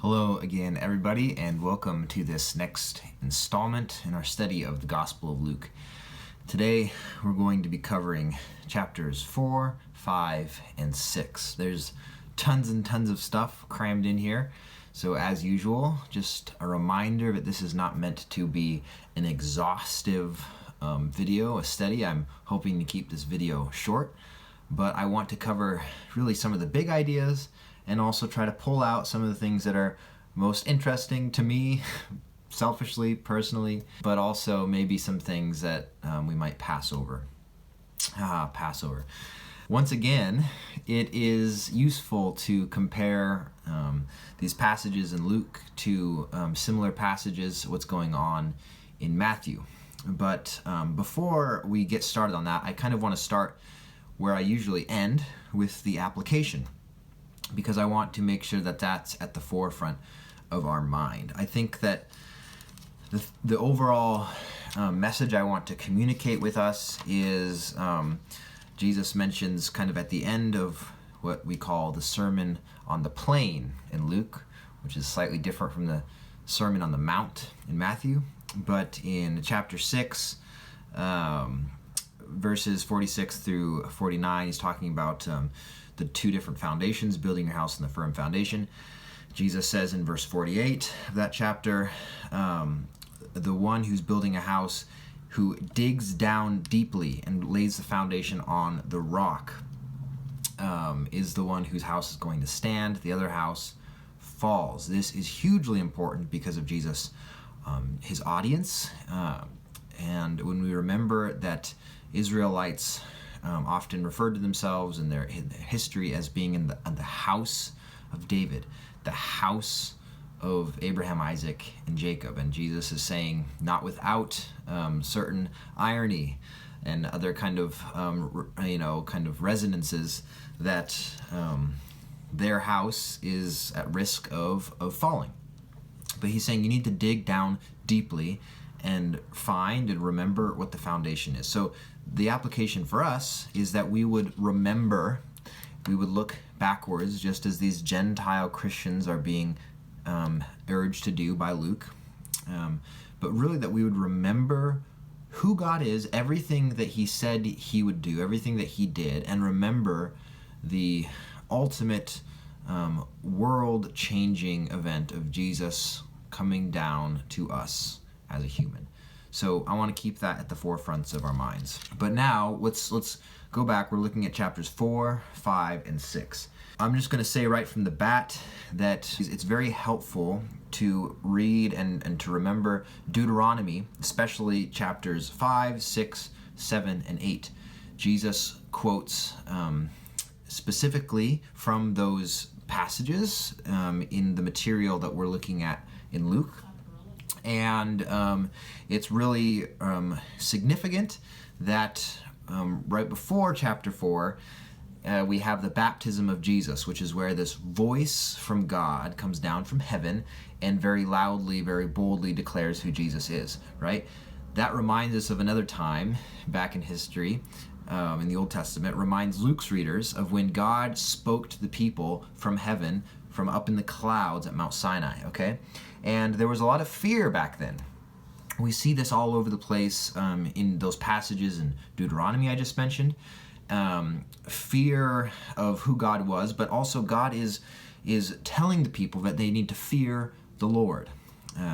Hello again, everybody, and welcome to this next installment in our study of the Gospel of Luke. Today, we're going to be covering chapters 4, 5, and 6. There's tons and tons of stuff crammed in here. So as usual, just a reminder that this is not meant to be an exhaustive video, a study. I'm hoping to keep this video short, but I want to cover really some of the big ideas and also try to pull out some of the things that are most interesting to me, selfishly, personally, but also maybe some things that we might pass over. Once again, it is useful to compare these passages in Luke to similar passages, what's going on in Matthew. But before we get started on that, I kind of want to start where I usually end, with the application, because I want to make sure that that's at the forefront of our mind. I think that the overall message I want to communicate with us is Jesus mentions kind of at the end of what we call the Sermon on the Plain in Luke, which is slightly different from the Sermon on the Mount in Matthew. But in chapter 6, verses 46 through 49, he's talking about the two different foundations, building your house on the firm foundation. Jesus says in verse 48 of that chapter, the one who's building a house who digs down deeply and lays the foundation on the rock is the one whose house is going to stand. The other house falls. This is hugely important because of Jesus, his audience. And when we remember that Israelites often referred to themselves in their history as being in the house of David, the house of Abraham, Isaac, and Jacob. And Jesus is saying, not without certain irony and other kind of resonances, that their house is at risk of falling. But he's saying you need to dig down deeply and find and remember what the foundation is. So the application for us is that we would remember, we would look backwards, just as these Gentile Christians are being urged to do by Luke, but really that we would remember who God is, everything that he said he would do, everything that he did, and remember the ultimate world-changing event of Jesus coming down to us as a human. So I want to keep that at the forefronts of our minds. But now let's go back. We're looking at chapters 4, 5, and 6. I'm just going to say right from the bat that it's very helpful to read and to remember Deuteronomy, especially chapters 5, 6, 7, and 8. Jesus quotes specifically from those passages in the material that we're looking at in Luke. And it's really significant that right before chapter 4, we have the baptism of Jesus, which is where this voice from God comes down from heaven and very loudly, very boldly declares who Jesus is, right? That reminds us of another time back in history, in the Old Testament, reminds Luke's readers of when God spoke to the people from heaven, from up in the clouds at Mount Sinai, okay? And there was a lot of fear back then. We see this all over the place in those passages in Deuteronomy I just mentioned. Fear of who God was, but also God is telling the people that they need to fear the Lord.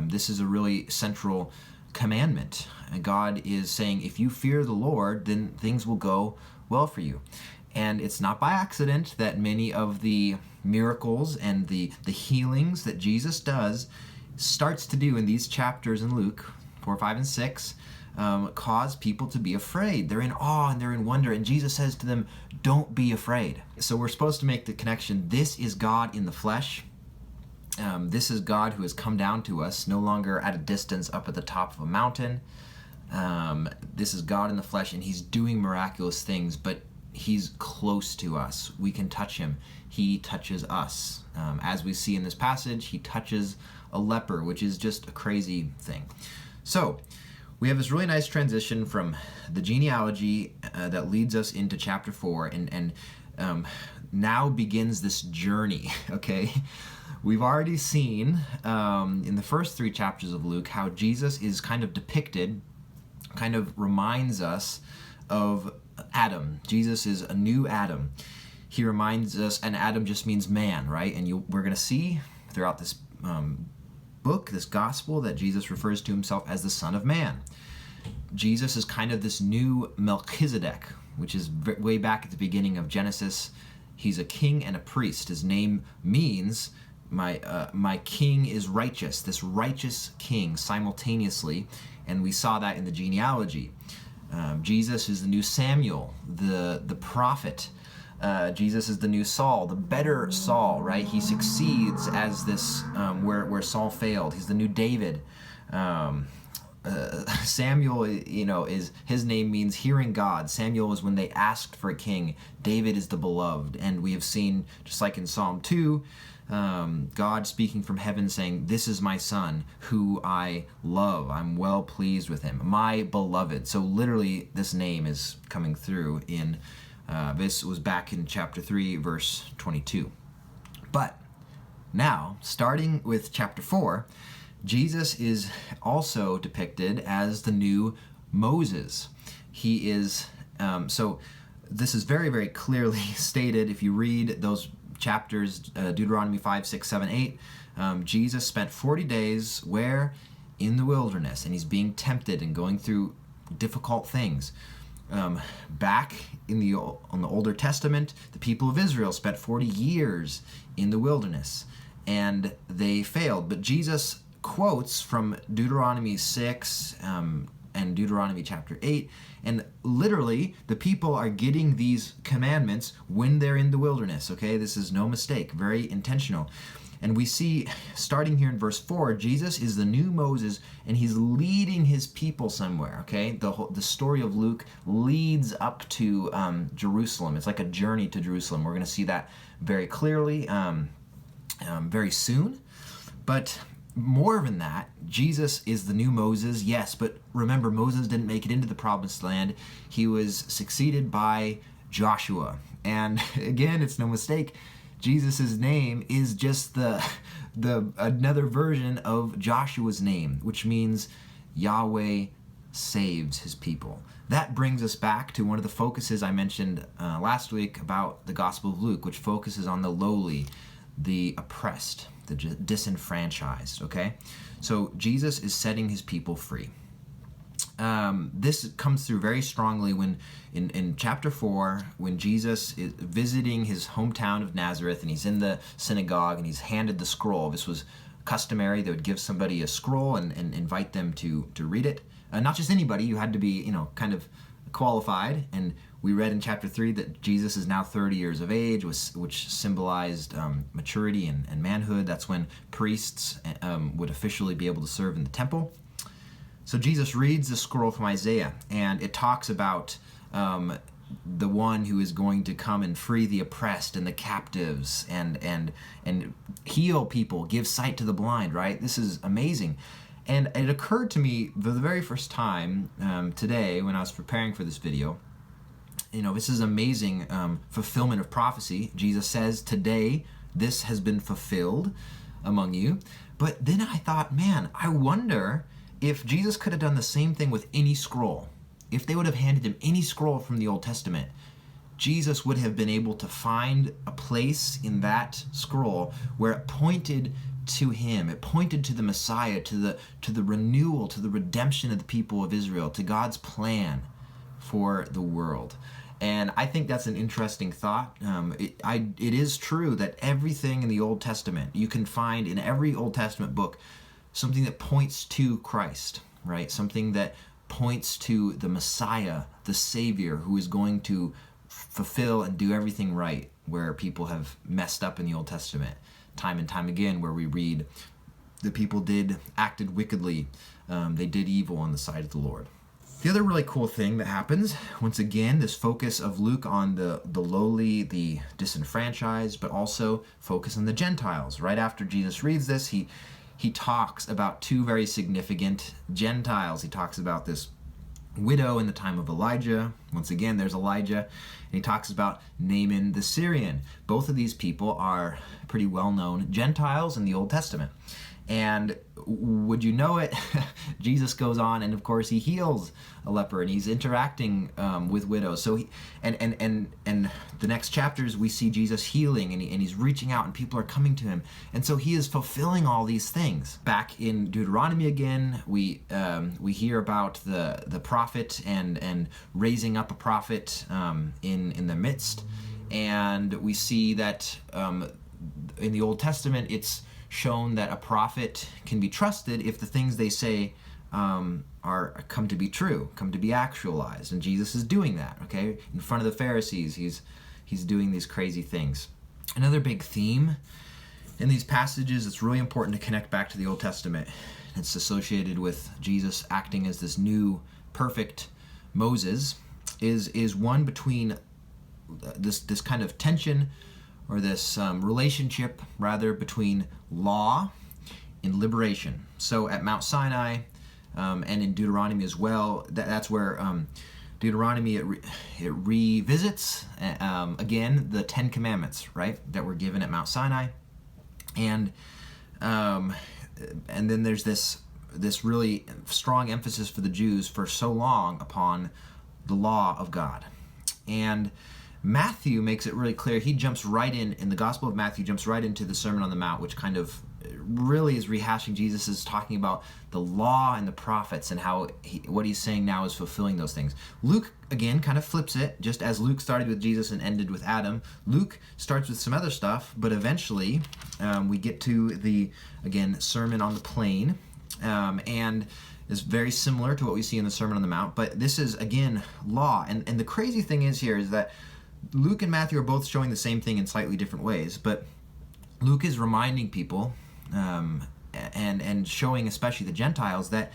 This is a really central commandment. And God is saying, if you fear the Lord, then things will go well for you. And it's not by accident that many of the miracles and the healings that Jesus starts to do in these chapters in Luke 4, 5, and 6 cause people to be afraid. They're in awe and they're in wonder, and Jesus says to them, don't be afraid. So we're supposed to make the connection. This is God in the flesh. This is God who has come down to us, no longer at a distance up at the top of a mountain. This is God in the flesh, and he's doing miraculous things, but he's close to us. We can touch him. He touches us. As we see in this passage, he touches a leper, which is just a crazy thing. So we have this really nice transition from the genealogy that leads us into chapter 4, and now begins this journey, okay? We've already seen in the first 3 chapters of Luke how Jesus is kind of depicted, kind of reminds us of Adam. Jesus is a new Adam. He reminds us, and Adam just means man, right? And we're going to see throughout this book, this gospel, that Jesus refers to himself as the Son of Man. Jesus is kind of this new Melchizedek, which is way back at the beginning of Genesis. He's a king and a priest. His name means my king is righteous, this righteous king simultaneously, and we saw that in the genealogy. Jesus is the new Samuel, the prophet. Jesus is the new Saul, the better Saul, right? He succeeds as this where Saul failed. He's the new David. Samuel, is his name means hearing God. Samuel is when they asked for a king. David is the beloved, and we have seen, just like in Psalm 2, God speaking from heaven saying, "This is my son who I love. I'm well pleased with him, my beloved." So literally this name is coming through in this was back in chapter 3 verse 22. But now, starting with chapter 4, Jesus is also depicted as the new Moses. He is, so this is very, very clearly stated. If you read those chapters, Deuteronomy 5, 6, 7, 8, Jesus spent 40 days where? In the wilderness, and he's being tempted and going through difficult things. Back on the Older Testament, the people of Israel spent 40 years in the wilderness, and they failed. But Jesus quotes from Deuteronomy 6 and Deuteronomy chapter 8, and literally the people are getting these commandments when they're in the wilderness, okay? This is no mistake, very intentional. And we see, starting here in verse 4, Jesus is the new Moses, and he's leading his people somewhere, okay? The story of Luke leads up to Jerusalem. It's like a journey to Jerusalem. We're going to see that very clearly very soon. But more than that, Jesus is the new Moses, yes, but remember, Moses didn't make it into the promised land. He was succeeded by Joshua. And again, it's no mistake, Jesus' name is just the another version of Joshua's name, which means Yahweh saves his people. That brings us back to one of the focuses I mentioned last week about the Gospel of Luke, which focuses on the lowly, the oppressed, the disenfranchised, okay? So Jesus is setting his people free. This comes through very strongly when in chapter 4, when Jesus is visiting his hometown of Nazareth, and he's in the synagogue and he's handed the scroll. This was customary. They would give somebody a scroll and invite them to read it. Not just anybody. You had to be, kind of qualified. And we read in chapter 3 that Jesus is now 30 years of age, which symbolized maturity and manhood. That's when priests would officially be able to serve in the temple. So Jesus reads the scroll from Isaiah, and it talks about the one who is going to come and free the oppressed and the captives and heal people, give sight to the blind, right? This is amazing. And it occurred to me for the very first time today when I was preparing for this video, this is amazing fulfillment of prophecy. Jesus says, today this has been fulfilled among you. But then I thought, man, I wonder if Jesus could have done the same thing with any scroll. If they would have handed him any scroll from the Old Testament, Jesus would have been able to find a place in that scroll where it pointed to him. It pointed to the Messiah, to the renewal, to the redemption of the people of Israel, to God's plan for the world. And I think that's an interesting thought. It is true that everything in the Old Testament, you can find in every Old Testament book something that points to Christ, right? Something that points to the Messiah, the Savior, who is going to fulfill and do everything right, where people have messed up in the Old Testament. Time and time again, where we read the people acted wickedly, they did evil on the side of the Lord. The other really cool thing that happens, once again, this focus of Luke on the lowly, the disenfranchised, but also focus on the Gentiles. Right after Jesus reads this, he talks about two very significant Gentiles. He talks about this widow in the time of Elijah, Once again, there's Elijah, and he talks about Naaman the Syrian. Both of these people are pretty well-known Gentiles in the Old Testament. And would you know it, Jesus goes on, and of course he heals a leper, and he's interacting with widows. So and the next chapters we see Jesus healing, and he's reaching out, and people are coming to him, and so he is fulfilling all these things. Back in Deuteronomy again, we hear about the prophet and raising up a prophet in the midst, and we see that in the Old Testament it's shown that a prophet can be trusted if the things they say are come to be true, come to be actualized, and Jesus is doing that. Okay, in front of the Pharisees, he's doing these crazy things. Another big theme in these passages that's really important to connect back to the Old Testament. It's associated with Jesus acting as this new perfect Moses. Is one between this kind of tension, or this relationship, rather, between law and liberation. So at Mount Sinai, and in Deuteronomy as well, that's where Deuteronomy, it revisits, again, the Ten Commandments, right, that were given at Mount Sinai. And then there's this really strong emphasis for the Jews for so long upon the law of God. And Matthew makes it really clear. He jumps right in the Gospel of Matthew, jumps right into the Sermon on the Mount, which kind of really is rehashing Jesus is talking about the law and the prophets, and how what he's saying now is fulfilling those things. Luke, again, kind of flips it. Just as Luke started with Jesus and ended with Adam, Luke starts with some other stuff, but eventually we get to the, again, Sermon on the Plain, and is very similar to what we see in the Sermon on the Mount, but this is, again, law. And the crazy thing is here is that Luke and Matthew are both showing the same thing in slightly different ways, but Luke is reminding people and showing especially the Gentiles that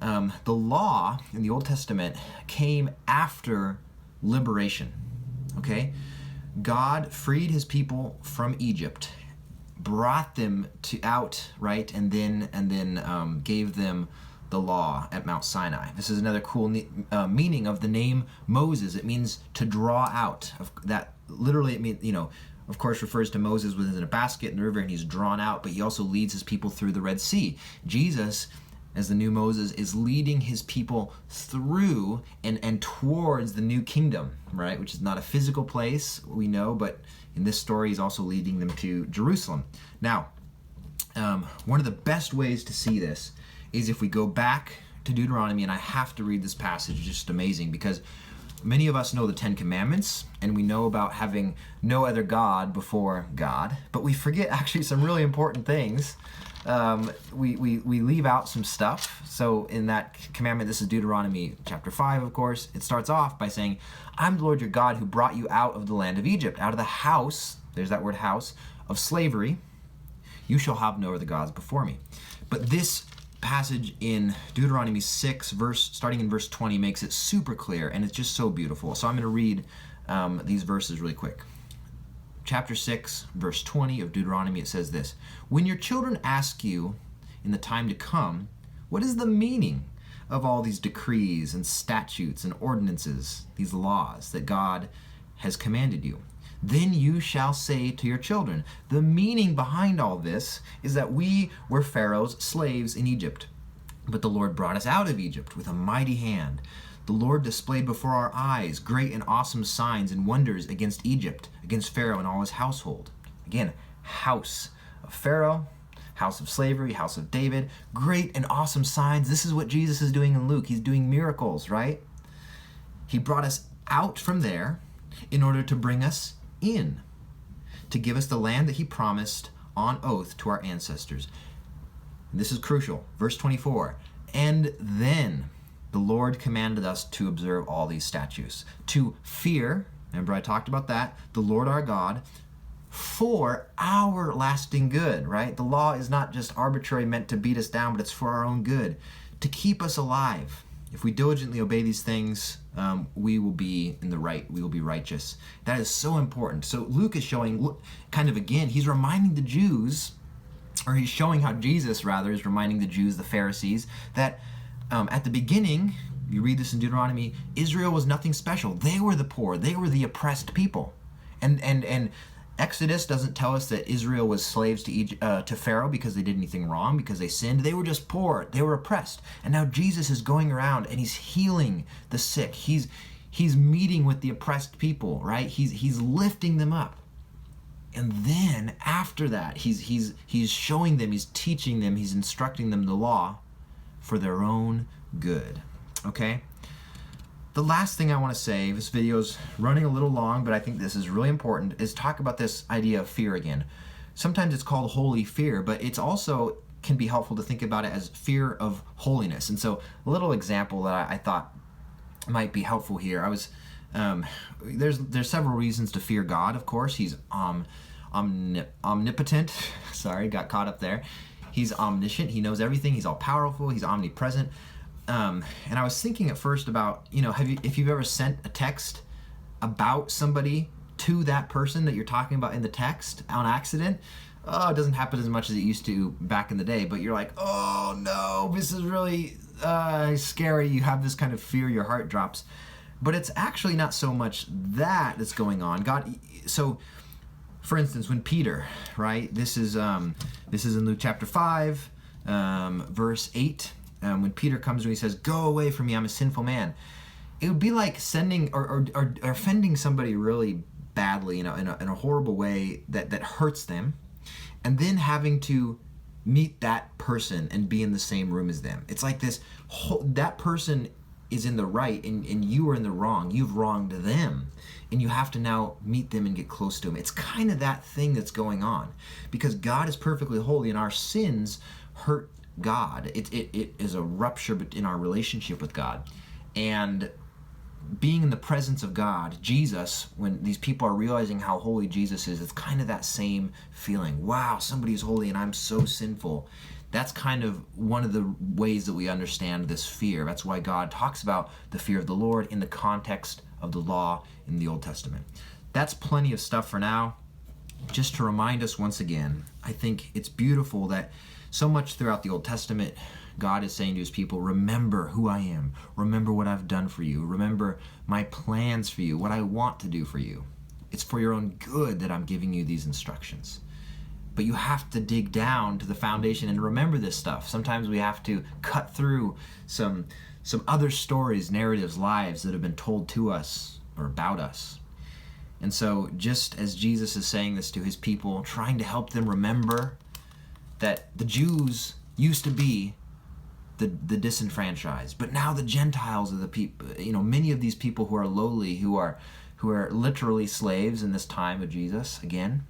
the law in the Old Testament came after liberation. Okay? God freed his people from Egypt, brought them out, right, and then gave them the law at Mount Sinai. This is another cool meaning of the name Moses. It means to draw out. That literally, it means, of course, refers to Moses within a basket in the river, and he's drawn out, but he also leads his people through the Red Sea. Jesus, as the new Moses, is leading his people through and towards the new kingdom, right? Which is not a physical place, we know, but in this story, he's also leading them to Jerusalem. Now, one of the best ways to see this is if we go back to Deuteronomy, and I have to read this passage, it's just amazing, because many of us know the Ten Commandments, and we know about having no other God before God, but we forget actually some really important things. We leave out some stuff. So in that commandment, this is Deuteronomy chapter 5, of course, it starts off by saying, I'm the Lord your God who brought you out of the land of Egypt, out of the house, there's that word house, of slavery. You shall have no other gods before me. But this passage in Deuteronomy 6, starting in verse 20, makes it super clear, and it's just so beautiful. So I'm going to read these verses really quick. Chapter 6, verse 20 of Deuteronomy, it says this: When your children ask you in the time to come, what is the meaning of all these decrees and statutes and ordinances, these laws that God has commanded you? Then you shall say to your children, the meaning behind all this is that we were Pharaoh's slaves in Egypt. But the Lord brought us out of Egypt with a mighty hand. The Lord displayed before our eyes great and awesome signs and wonders against Egypt, against Pharaoh and all his household. Again, house of Pharaoh, house of slavery, house of David, great and awesome signs. This is what Jesus is doing in Luke. He's doing miracles, right? He brought us out from there in order to bring us in, to give us the land that he promised on oath to our ancestors. And this is crucial. Verse 24, and then the Lord commanded us to observe all these statutes, to fear, remember I talked about that, the Lord our God, for our lasting good, right? The law is not just arbitrary, meant to beat us down, but it's for our own good, to keep us alive. If we diligently obey these things, we will be in the right, we will be righteous. That is so important. So Luke is showing, kind of again, he's reminding the Jews, or he's showing how Jesus, rather, is reminding the Jews, the Pharisees, that at the beginning, you read this in Deuteronomy, Israel was nothing special. They were the poor. They were the oppressed people. And Exodus doesn't tell us that Israel was slaves to Pharaoh because they did anything wrong, because they sinned. They were just poor. They were oppressed. And now Jesus is going around and he's healing the sick. He's meeting with the oppressed people, right? He's lifting them up. And then after that, he's showing them, he's teaching them, he's instructing them the law for their own good. Okay? The last thing I want to say, this video's running a little long, but I think this is really important, is talk about this idea of fear again. Sometimes it's called holy fear, but it's also can be helpful to think about it as fear of holiness. And so a little example that I thought might be helpful here. There's several reasons to fear God, of course. He's omnipotent. Sorry, got caught up there. He's omniscient. He knows everything. He's all powerful. He's omnipresent. And I was thinking at first about, if you've ever sent a text about somebody to that person that you're talking about in the text on accident. Oh, it doesn't happen as much as it used to back in the day, but you're like, oh no, this is really scary. You have this kind of fear, your heart drops. But it's actually not so much that's going on. So for instance, when Peter, right, this is in Luke chapter 5, verse 8, when Peter comes and he says, "Go away from me, I'm a sinful man." It would be like sending or offending somebody really badly, in a horrible way that hurts them, and then having to meet that person and be in the same room as them. It's like that person is in the right and you are in the wrong. You've wronged them, and you have to now meet them and get close to them. It's kind of that thing that's going on, because God is perfectly holy and our sins hurt God. It is a rupture in our relationship with God. And being in the presence of God, Jesus, when these people are realizing how holy Jesus is, it's kind of that same feeling. Wow, somebody is holy and I'm so sinful. That's kind of one of the ways that we understand this fear. That's why God talks about the fear of the Lord in the context of the law in the Old Testament. That's plenty of stuff for now. Just to remind us once again, I think it's beautiful that so much throughout the Old Testament, God is saying to his people, remember who I am. Remember what I've done for you. Remember my plans for you, what I want to do for you. It's for your own good that I'm giving you these instructions. But you have to dig down to the foundation and remember this stuff. Sometimes we have to cut through some other stories, narratives, lives that have been told to us or about us. And so just as Jesus is saying this to his people, trying to help them remember that the Jews used to be the disenfranchised, but now the Gentiles are the people, many of these people who are lowly, who are literally slaves in this time of Jesus, again,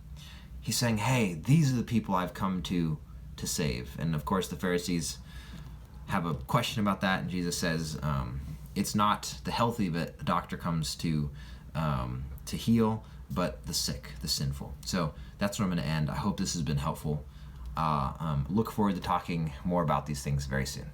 he's saying, hey, these are the people I've come to save. And of course the Pharisees have a question about that, and Jesus says, it's not the healthy that the doctor comes to heal, but the sick, the sinful. So that's where I'm going to end. I hope this has been helpful. Look forward to talking more about these things very soon.